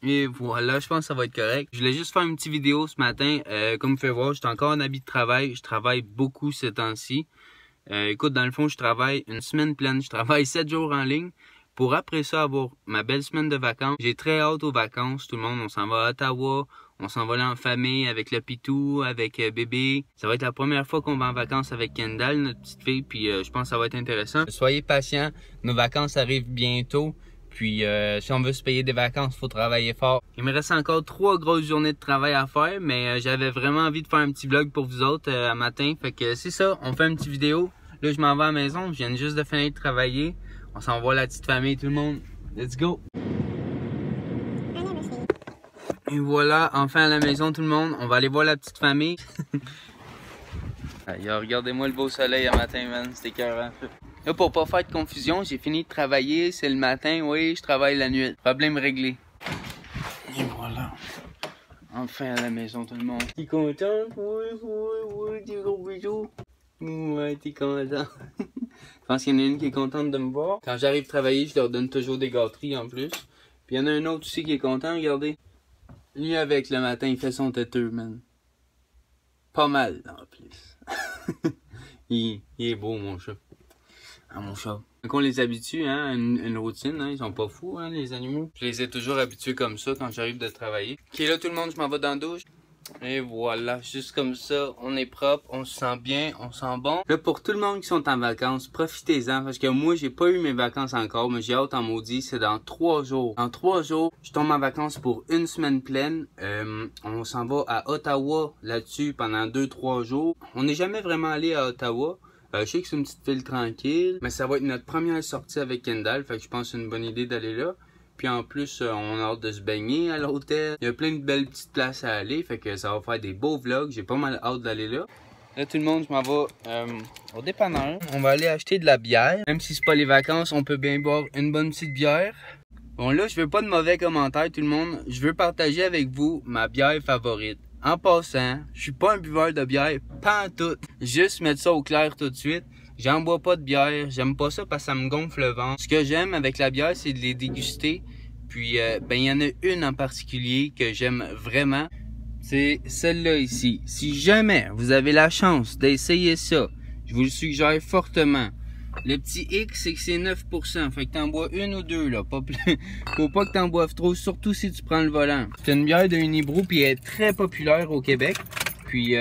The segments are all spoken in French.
Et voilà, je pense que ça va être correct. Je voulais juste faire une petite vidéo ce matin. Comme vous pouvez voir, j'étais encore en habit de travail. Je travaille beaucoup ces temps-ci. Écoute, dans le fond, je travaille une semaine pleine. Je travaille 7 jours en ligne pour après ça avoir ma belle semaine de vacances. J'ai très hâte aux vacances, tout le monde. On s'en va à Ottawa. On s'en va là en famille avec le pitou, avec bébé. Ça va être la première fois qu'on va en vacances avec Kendall, notre petite fille. Puis je pense que ça va être intéressant. Soyez patients. Nos vacances arrivent bientôt. Puis si on veut se payer des vacances, il faut travailler fort. Il me reste encore 3 grosses journées de travail à faire, mais j'avais vraiment envie de faire un petit vlog pour vous autres à matin. Fait que c'est ça, on fait une petite vidéo. Là, je m'en vais à la maison, je viens juste de finir de travailler. On s'en va la petite famille, tout le monde. Let's go! Et voilà, enfin à la maison tout le monde. On va aller voir la petite famille. Regardez-moi le beau soleil à matin, man. C'était écœurant. Là, pour pas faire de confusion, j'ai fini de travailler. C'est le matin, oui, je travaille la nuit. Problème réglé. Et voilà. Enfin à la maison tout le monde. T'es content? Oui, des gros bisous. Ouais, t'es content. Je pense qu'il y en a une qui est contente de me voir. Quand j'arrive travailler, je leur donne toujours des gâteries en plus. Puis il y en a un autre aussi qui est content, regardez. Lui avec le matin, il fait son têteux, man. Pas mal en plus. il est beau mon chat. Ah mon chat. Donc on les habitue hein, à une routine, hein. Ils sont pas fous hein, les animaux. Je les ai toujours habitués comme ça quand j'arrive de travailler. Ok là tout le monde, je m'en vais dans la douche. Et voilà, juste comme ça, on est propre, on se sent bien, on sent bon. Là, pour tout le monde qui sont en vacances, profitez-en, parce que moi, j'ai pas eu mes vacances encore, mais j'ai hâte en maudit, c'est dans 3 jours. Dans 3 jours, je tombe en vacances pour une semaine pleine. On s'en va à Ottawa là-dessus pendant 2-3 jours. On n'est jamais vraiment allé à Ottawa. Je sais que c'est une petite ville tranquille, mais ça va être notre première sortie avec Kendall, fait que je pense que c'est une bonne idée d'aller là. Puis en plus, on a hâte de se baigner à l'hôtel. Il y a plein de belles petites places à aller, fait que ça va faire des beaux vlogs. J'ai pas mal hâte d'aller là. Là, tout le monde, je m'en vais au dépanneur. On va aller acheter de la bière. Même si c'est pas les vacances, on peut bien boire une bonne petite bière. Bon là, je veux pas de mauvais commentaires, tout le monde. Je veux partager avec vous ma bière favorite. En passant, je suis pas un buveur de bière, pas en tout. Juste mettre ça au clair tout de suite. J'en bois pas de bière, j'aime pas ça parce que ça me gonfle le ventre. Ce que j'aime avec la bière, c'est de les déguster. Puis, ben, il y en a une en particulier que j'aime vraiment. C'est celle-là ici. Si jamais vous avez la chance d'essayer ça, je vous le suggère fortement. Le petit X, c'est que c'est 9%. Fait que t'en bois une ou deux, là. Pas plus. Faut pas que t'en boives trop, surtout si tu prends le volant. C'est une bière de Unibrou, puis elle est très populaire au Québec. Puis,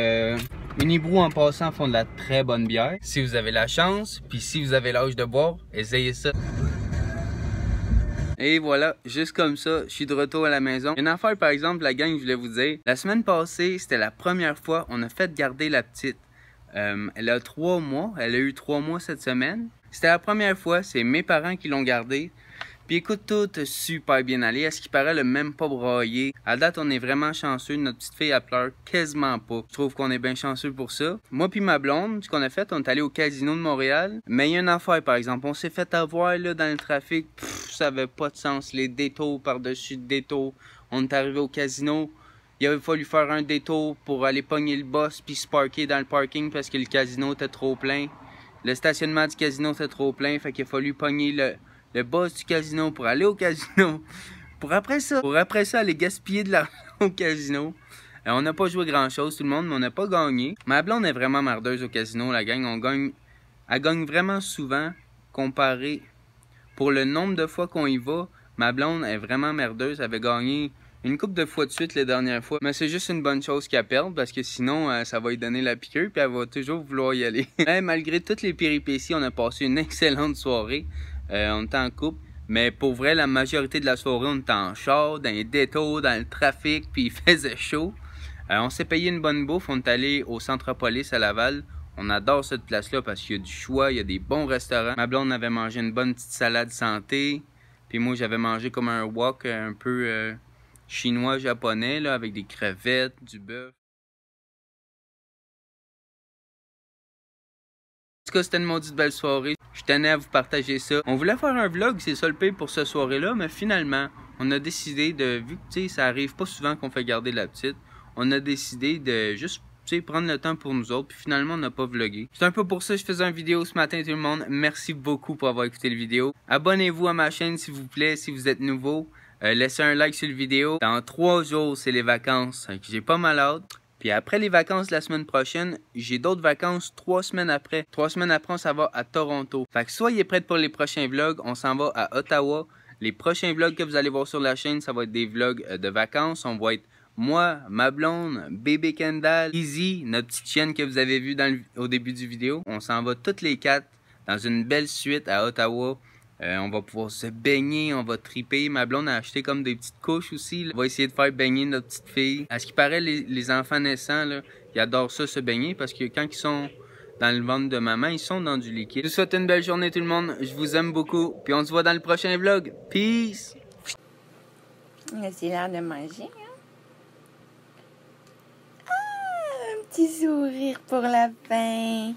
Unibrou, en passant, font de la très bonne bière. Si vous avez la chance, puis si vous avez l'âge de boire, essayez ça. Et voilà, juste comme ça, je suis de retour à la maison. Une affaire, par exemple, la gang, je voulais vous dire. La semaine passée, c'était la première fois on a fait garder la petite. Elle a 3 mois. Elle a eu 3 mois cette semaine. C'était la première fois. C'est mes parents qui l'ont gardée. Puis écoute, tout est super bien allé. À ce qui paraît, elle a même pas braillé. À date, on est vraiment chanceux. Notre petite fille, elle pleure quasiment pas. Je trouve qu'on est bien chanceux pour ça. Moi puis ma blonde, ce qu'on a fait, on est allé au casino de Montréal. Mais il y a une affaire, par exemple. On s'est fait avoir là dans le trafic. Ça avait pas de sens. Les détours par-dessus détours. On est arrivé au casino. Il avait fallu faire un détour pour aller pogner le boss puis se parker dans le parking parce que le casino était trop plein. Le stationnement du casino était trop plein. Fait qu'il a fallu pogner le boss du casino pour aller au casino. Pour après ça aller gaspiller de l'argent au casino. On n'a pas joué grand chose tout le monde, mais on n'a pas gagné. Ma blonde est vraiment mardeuse au casino, la gang. Elle gagne vraiment souvent comparé. Pour le nombre de fois qu'on y va, ma blonde est vraiment merdeuse. Elle avait gagné une couple de fois de suite les dernières fois. Mais c'est juste une bonne chose qu'elle perde parce que sinon, ça va lui donner la piqûre puis elle va toujours vouloir y aller. Mais malgré toutes les péripéties, on a passé une excellente soirée. On était en couple. Mais pour vrai, la majorité de la soirée, on était en char, dans les détours, dans le trafic, puis il faisait chaud. On s'est payé une bonne bouffe. On est allé au Centropolis à Laval. On adore cette place-là parce qu'il y a du choix, il y a des bons restaurants. Ma blonde avait mangé une bonne petite salade santé. Puis moi, j'avais mangé comme un wok un peu chinois-japonais, là, avec des crevettes, du bœuf. En tout cas, c'était une maudite belle soirée. Je tenais à vous partager ça. On voulait faire un vlog, c'est ça le pire pour cette soirée-là, mais finalement, on a décidé de, vu que ça arrive pas souvent qu'on fait garder la petite, on a décidé de juste prendre le temps pour nous autres, puis finalement on n'a pas vlogué. C'est un peu pour ça que je faisais une vidéo ce matin tout le monde. Merci beaucoup pour avoir écouté la vidéo. Abonnez-vous à ma chaîne s'il vous plaît si vous êtes nouveau. laissez un like sur la vidéo. Dans 3 jours, c'est les vacances. J'ai pas mal hâte. Puis après les vacances de la semaine prochaine, j'ai d'autres vacances 3 semaines après. 3 semaines après, on s'en va à Toronto. Fait que soyez prêts pour les prochains vlogs. On s'en va à Ottawa. Les prochains vlogs que vous allez voir sur la chaîne, ça va être des vlogs de vacances. On va être moi, ma blonde, bébé Kendall, Izzy, notre petite chienne que vous avez vue au début du vidéo. On s'en va toutes les 4 dans une belle suite à Ottawa. On va pouvoir se baigner, on va triper. Ma blonde a acheté comme des petites couches aussi, là. On va essayer de faire baigner notre petite fille. À ce qui paraît, les enfants naissants, là, ils adorent ça, se baigner, parce que quand ils sont dans le ventre de maman, ils sont dans du liquide. Je vous souhaite une belle journée tout le monde. Je vous aime beaucoup. Puis on se voit dans le prochain vlog. Peace! C'est l'heure de manger, hein? Ah, un petit sourire pour la fin.